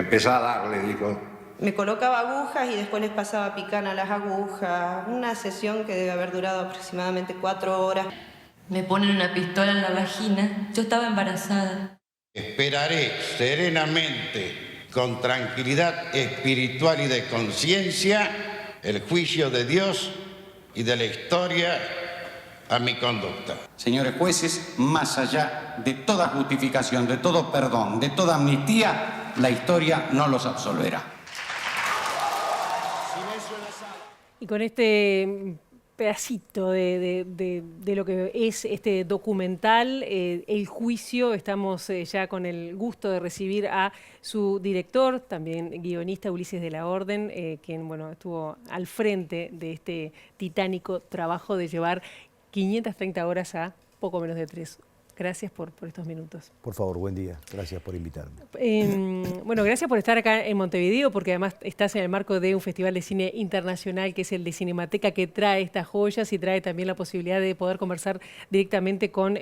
empezá a darle, dijo. Me colocaba agujas y después les pasaba picana a las agujas. Una sesión que debe haber durado aproximadamente 4 horas. Me ponen una pistola en la vagina. Yo estaba embarazada. Esperaré serenamente, con tranquilidad espiritual y de conciencia, el juicio de Dios y de la historia a mi conducta. Señores jueces, más allá de toda justificación, de todo perdón, de toda amnistía, la historia no los absolverá. Y con este pedacito de lo que es este documental, El Juicio, estamos ya con el gusto de recibir a su director, también guionista, Ulises de la Orden, quien bueno, estuvo al frente de este titánico trabajo de llevar 530 horas a poco menos de 3. Gracias por estos minutos. Por favor, buen día. Gracias por invitarme. Bueno, gracias por estar acá en Montevideo, porque además estás en el marco de un festival de cine internacional que es el de Cinemateca, que trae estas joyas y trae también la posibilidad de poder conversar directamente con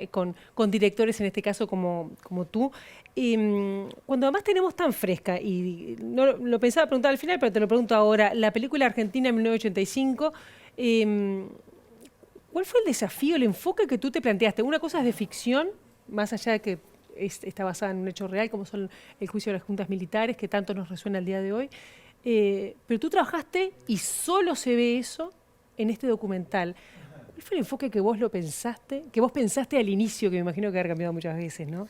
directores, en este caso como tú. Cuando además tenemos tan fresca, y no lo pensaba preguntar al final, pero te lo pregunto ahora, la película Argentina en 1985... ¿Cuál fue el desafío, el enfoque que tú te planteaste? Una cosa es de ficción, más allá de que está basada en un hecho real, como son el juicio de las juntas militares, que tanto nos resuena el día de hoy. Pero tú trabajaste y solo se ve eso en este documental. ¿Cuál fue el enfoque que vos pensaste al inicio, que me imagino que ha cambiado muchas veces, ¿no?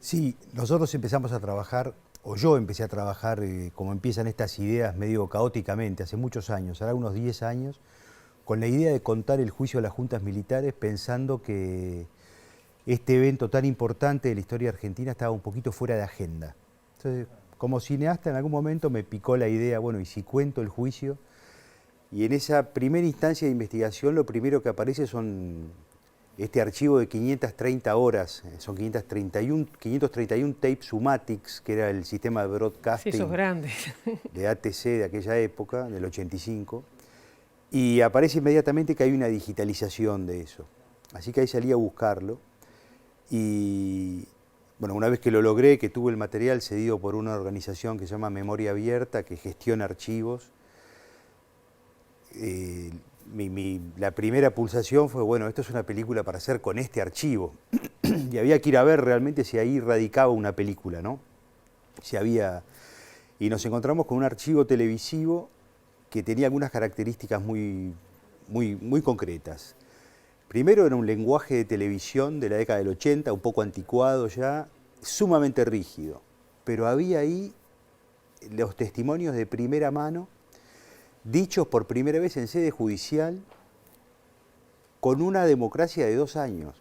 Sí, nosotros empezamos a trabajar, o yo empecé a trabajar, como empiezan estas ideas medio caóticamente, hace muchos años, ahora unos 10 años, con la idea de contar el juicio de las juntas militares, pensando que este evento tan importante de la historia argentina estaba un poquito fuera de agenda. Entonces, como cineasta, en algún momento me picó la idea, bueno, ¿y si cuento el juicio? Y en esa primera instancia de investigación, lo primero que aparece son este archivo de 530 horas, son 531 tapes Sumatics, que era el sistema de broadcasting, sí, esos grandes, de ATC de aquella época, del 85. Y aparece inmediatamente que hay una digitalización de eso. Así que ahí salí a buscarlo. Y bueno, una vez que lo logré, que tuve el material cedido por una organización que se llama Memoria Abierta, que gestiona archivos, la primera pulsación fue, bueno, esto es una película para hacer con este archivo. Y había que ir a ver realmente si ahí radicaba una película, ¿no? Si había... Y nos encontramos con un archivo televisivo que tenía algunas características muy concretas. Primero, era un lenguaje de televisión de la década del 80, un poco anticuado ya, sumamente rígido. Pero había ahí los testimonios de primera mano, dichos por primera vez en sede judicial, con una democracia de 2 años.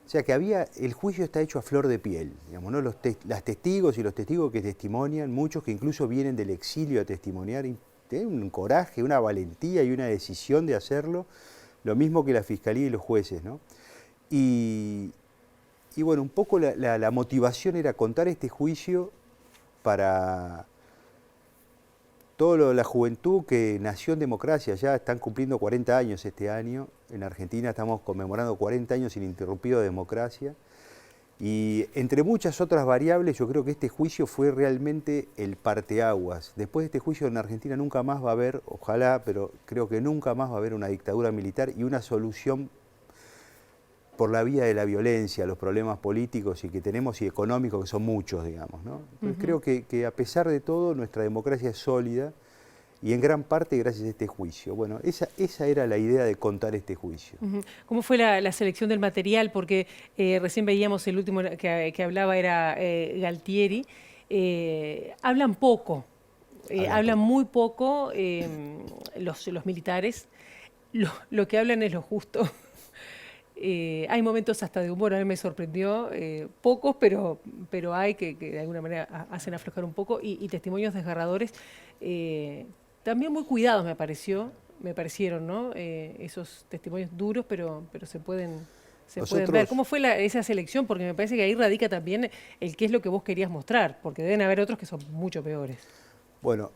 O sea que el juicio está hecho a flor de piel, digamos, ¿no? Las testigos y los testigos que testimonian, muchos que incluso vienen del exilio a testimoniar, tienen un coraje, una valentía y una decisión de hacerlo, lo mismo que la Fiscalía y los jueces, ¿no? Y bueno, un poco la motivación era contar este juicio para toda la juventud que nació en democracia. Ya están cumpliendo 40 años este año, en Argentina estamos conmemorando 40 años ininterrumpidos de democracia. Y entre muchas otras variables, yo creo que este juicio fue realmente el parteaguas. Después de este juicio en Argentina nunca más va a haber, ojalá, pero creo que nunca más va a haber una dictadura militar y una solución por la vía de la violencia, los problemas políticos y que tenemos y económicos, que son muchos, digamos, ¿no? Entonces, creo que a pesar de todo, nuestra democracia es sólida y en gran parte gracias a este juicio. Bueno, esa era la idea de contar este juicio. ¿Cómo fue la selección del material? Porque recién veíamos el último que hablaba era Galtieri. Hablan poco, hablan muy poco los militares. Lo que hablan es lo justo. Hay momentos hasta de humor, a mí me sorprendió, pocos, pero hay que de alguna manera hacen aflojar un poco, y testimonios desgarradores. También muy cuidados me parecieron, ¿no? Esos testimonios duros, pero se pueden ver. ¿Cómo fue esa selección? Porque me parece que ahí radica también el qué es lo que vos querías mostrar, porque deben haber otros que son mucho peores. Bueno,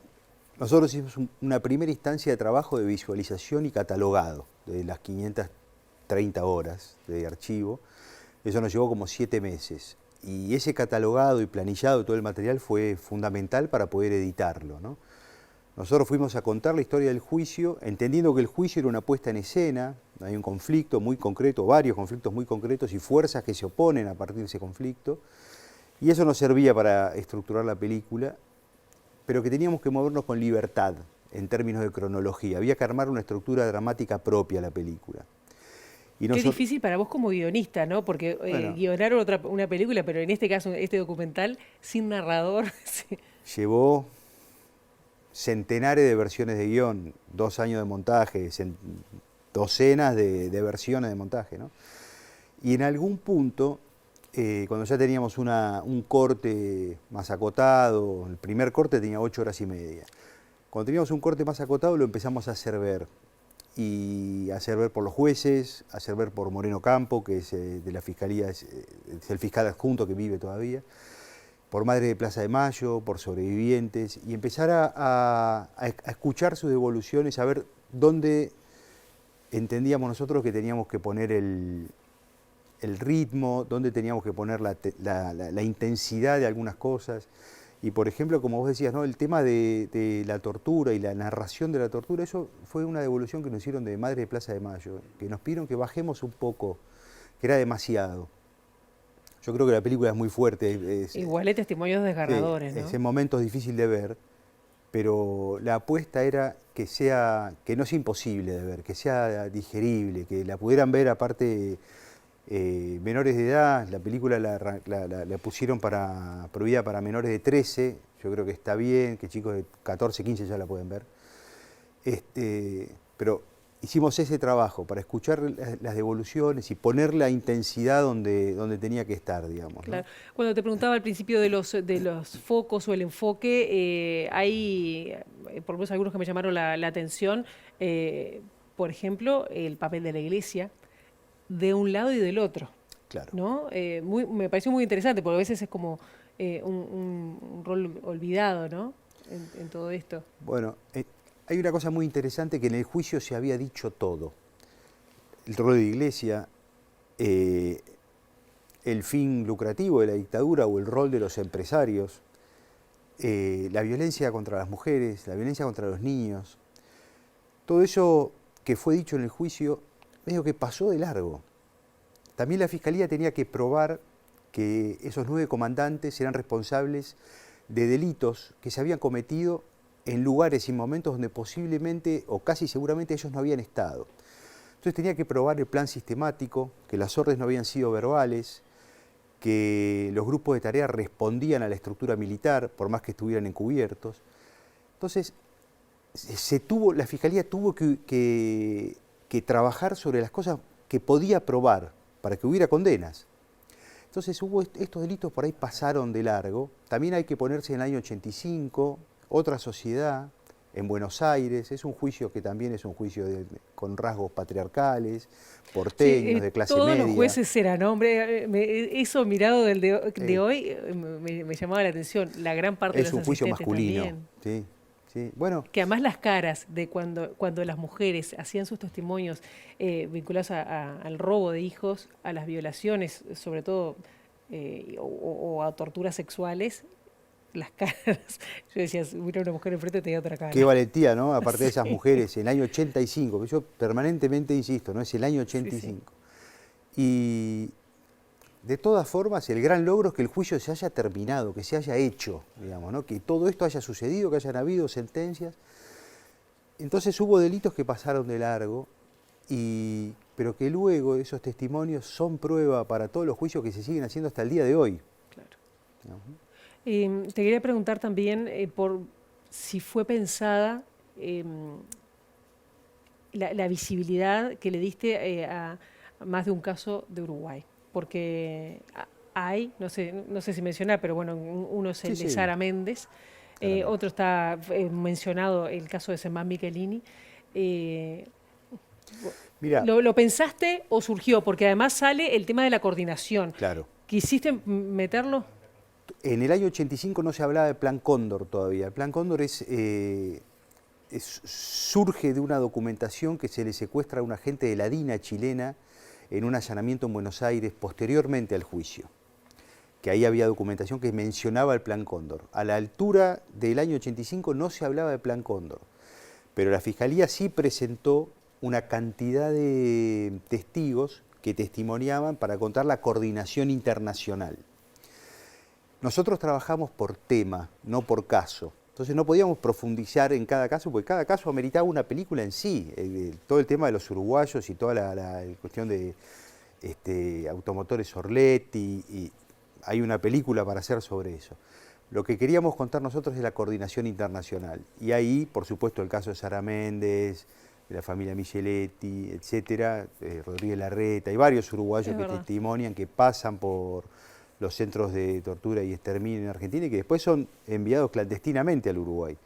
nosotros hicimos una primera instancia de trabajo de visualización y catalogado de las 530 horas de archivo. Eso nos llevó como 7 meses. Y ese catalogado y planillado de todo el material fue fundamental para poder editarlo, ¿no? Nosotros fuimos a contar la historia del juicio, entendiendo que el juicio era una puesta en escena, hay un conflicto muy concreto, varios conflictos muy concretos y fuerzas que se oponen a partir de ese conflicto, y eso nos servía para estructurar la película, pero que teníamos que movernos con libertad en términos de cronología, había que armar una estructura dramática propia a la película. Y Qué difícil para vos como guionista, ¿no? Porque Bueno. guionar una película, pero en este caso, este documental, sin narrador. Sí. Llevó centenares de versiones de guión, 2 años de montaje, docenas de versiones de montaje, ¿no? Y en algún punto, cuando ya teníamos un corte más acotado, el primer corte tenía 8 horas y media. Cuando teníamos un corte más acotado lo empezamos a hacer ver. Y hacer ver por los jueces, hacer ver por Moreno Campo, que es de la Fiscalía, es el fiscal adjunto que vive todavía, por Madre de Plaza de Mayo, por sobrevivientes, y empezar a escuchar sus devoluciones, a ver dónde entendíamos nosotros que teníamos que poner el ritmo, dónde teníamos que poner la intensidad de algunas cosas. Y por ejemplo, como vos decías, ¿no? El tema de la tortura y la narración de la tortura, eso fue una devolución que nos hicieron de Madre de Plaza de Mayo, que nos pidieron que bajemos un poco, que era demasiado. Yo creo que la película es muy fuerte. Igual hay testimonios desgarradores, ¿no? Es en momentos difícil de ver, pero la apuesta era que no sea imposible de ver, que sea digerible, que la pudieran ver aparte menores de edad. La película la pusieron prohibida para menores de 13, yo creo que está bien, que chicos de 14, 15 ya la pueden ver. Pero hicimos ese trabajo para escuchar las devoluciones y poner la intensidad donde tenía que estar, digamos, ¿no? Claro. Cuando te preguntaba al principio de los focos o el enfoque, hay por lo menos algunos que me llamaron la atención, por ejemplo, el papel de la Iglesia, de un lado y del otro. Claro. ¿No? Me pareció muy interesante, porque a veces es como un rol olvidado, ¿no? En todo esto. Bueno, hay una cosa muy interesante, que en el juicio se había dicho todo. El rol de la Iglesia, el fin lucrativo de la dictadura o el rol de los empresarios, la violencia contra las mujeres, la violencia contra los niños. Todo eso que fue dicho en el juicio, medio que pasó de largo. También la Fiscalía tenía que probar que esos 9 comandantes eran responsables de delitos que se habían cometido en lugares y momentos donde posiblemente o casi seguramente ellos no habían estado. Entonces tenía que probar el plan sistemático, que las órdenes no habían sido verbales, que los grupos de tarea respondían a la estructura militar, por más que estuvieran encubiertos. Entonces, la Fiscalía tuvo que trabajar sobre las cosas que podía probar para que hubiera condenas. Entonces estos delitos por ahí pasaron de largo. También hay que ponerse en el año 85, otra sociedad, en Buenos Aires. Es un juicio que también es un juicio con rasgos patriarcales, porteños, de clase todos media. Todos los jueces eran hombres. Eso mirado del de hoy me llamaba la atención. La gran parte de los Es un juicio asistentes masculino. También. Sí. Sí, bueno. Que además las caras de cuando las mujeres hacían sus testimonios vinculados al robo de hijos, a las violaciones, sobre todo, o a torturas sexuales, las caras, yo decía, si hubiera una mujer enfrente tenía otra cara. Qué valentía, ¿no? Aparte de esas mujeres, en el año 85, yo permanentemente insisto, ¿no? Es el año 85. Sí. Y de todas formas, el gran logro es que el juicio se haya terminado, que se haya hecho, digamos, ¿no? Que todo esto haya sucedido, que hayan habido sentencias. Entonces hubo delitos que pasaron de largo, pero que luego esos testimonios son prueba para todos los juicios que se siguen haciendo hasta el día de hoy. Claro. Te quería preguntar también por si fue pensada la visibilidad que le diste a más de un caso de Uruguay. Porque hay, no sé si mencionar, pero bueno, uno es el de Sara Méndez, otro está mencionado el caso de Semán Michelini. Mira, ¿Lo pensaste o surgió? Porque además sale el tema de la coordinación. Claro. ¿Quisiste meterlo? En el año 85 no se hablaba de Plan Cóndor todavía. El Plan Cóndor surge de una documentación que se le secuestra a un agente de la DINA chilena en un allanamiento en Buenos Aires posteriormente al juicio, que ahí había documentación que mencionaba el Plan Cóndor. A la altura del año 85 no se hablaba de Plan Cóndor, pero la Fiscalía sí presentó una cantidad de testigos que testimoniaban para contar la coordinación internacional. Nosotros trabajamos por tema, no por caso. Entonces no podíamos profundizar en cada caso, porque cada caso ameritaba una película en sí. Todo el tema de los uruguayos y toda la cuestión de automotores Orletti, y hay una película para hacer sobre eso. Lo que queríamos contar nosotros es la coordinación internacional. Y ahí, por supuesto, el caso de Sara Méndez, de la familia Micheletti, etcétera, Rodríguez Larreta, hay varios uruguayos que testimonian, que pasan por los centros de tortura y exterminio en Argentina y que después son enviados clandestinamente al Uruguay.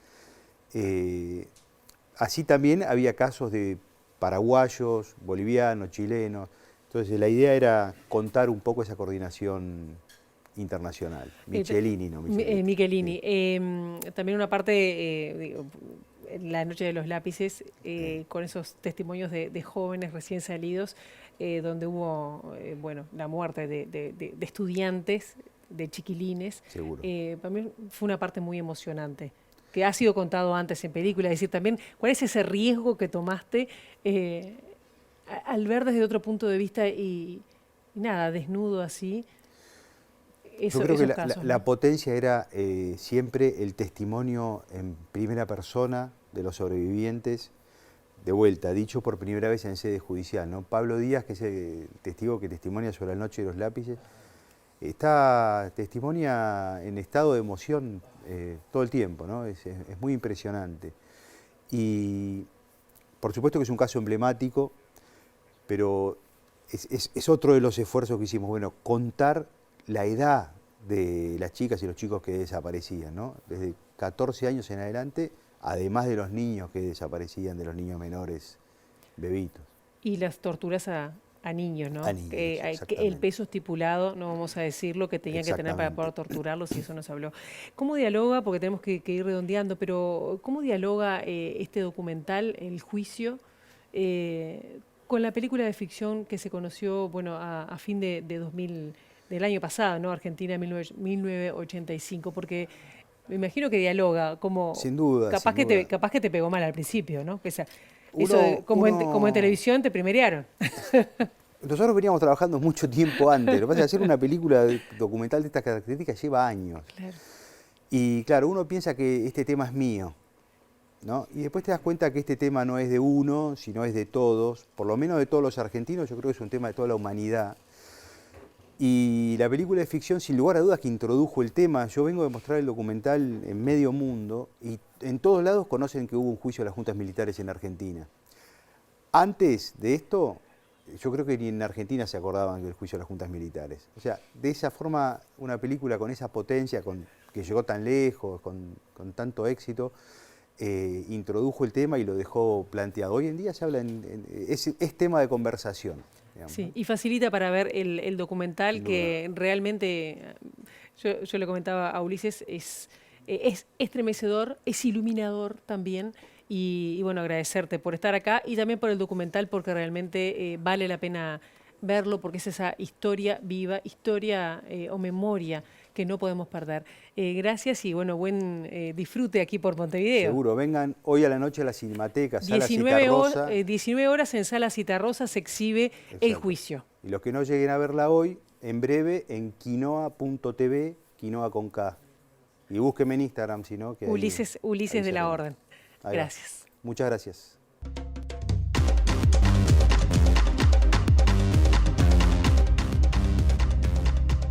Así también había casos de paraguayos, bolivianos, chilenos. Entonces la idea era contar un poco esa coordinación internacional. Michelini, ¿no? Michelini. Sí. También una parte, La Noche de los Lápices, con esos testimonios de jóvenes recién salidos, donde hubo la muerte de estudiantes, de chiquilines. Seguro. También fue una parte muy emocionante, que ha sido contado antes en película. Es decir, también, ¿cuál es ese riesgo que tomaste al ver desde otro punto de vista y nada, desnudo así? Yo creo que la potencia era siempre el testimonio en primera persona de los sobrevivientes, de vuelta, dicho por primera vez en sede judicial, ¿no? Pablo Díaz, que es el testigo que testimonia sobre La Noche de los Lápices, testimonia en estado de emoción todo el tiempo, ¿no? Es muy impresionante. Y por supuesto que es un caso emblemático, pero es otro de los esfuerzos que hicimos, contar la edad de las chicas y los chicos que desaparecían, ¿no? Desde 14 años en adelante, además de los niños que desaparecían, de los niños menores, bebitos. Y las torturas a niños, ¿no? A niños, el peso estipulado, no vamos a decir lo que tenían que tener para poder torturarlos, y eso nos habló. ¿Cómo dialoga, porque tenemos que ir redondeando, pero cómo dialoga este documental, el juicio, con la película de ficción que se conoció a fin de 2000, del año pasado, ¿no? Argentina 1985, porque me imagino que dialoga, como sin duda, capaz que te pegó mal al principio, ¿no? Como en televisión te primerearon. Nosotros veníamos trabajando mucho tiempo antes. Lo que pasa es que hacer una película documental de estas características lleva años. Claro. Y claro, uno piensa que este tema es mío, ¿no? Y después te das cuenta que este tema no es de uno, sino es de todos, por lo menos de todos los argentinos. Yo creo que es un tema de toda la humanidad. Y la película de ficción, sin lugar a dudas, que introdujo el tema. Yo vengo de mostrar el documental en medio mundo y en todos lados conocen que hubo un juicio a las juntas militares en Argentina. Antes de esto, yo creo que ni en Argentina se acordaban del juicio a las juntas militares. O sea, de esa forma, una película con esa potencia, que llegó tan lejos, con tanto éxito, introdujo el tema y lo dejó planteado. Hoy en día se habla, es tema de conversación. Digamos, sí, ¿no? y facilita para ver el documental, que realmente, yo le comentaba a Ulises, es estremecedor, es iluminador también, y agradecerte por estar acá y también por el documental, porque realmente vale la pena verlo, porque es esa historia viva, historia o memoria que no podemos perder. Gracias y buen disfrute aquí por Montevideo. Seguro, vengan hoy a la noche a la Cinemateca, Sala Citarrosa. 19 horas en Sala Citarrosa se exhibe el juicio. Y los que no lleguen a verla hoy, en breve en quinoa.tv, quinoa con K. Y búsquenme en Instagram, si no. Ulises de la Orden. Gracias. Muchas gracias.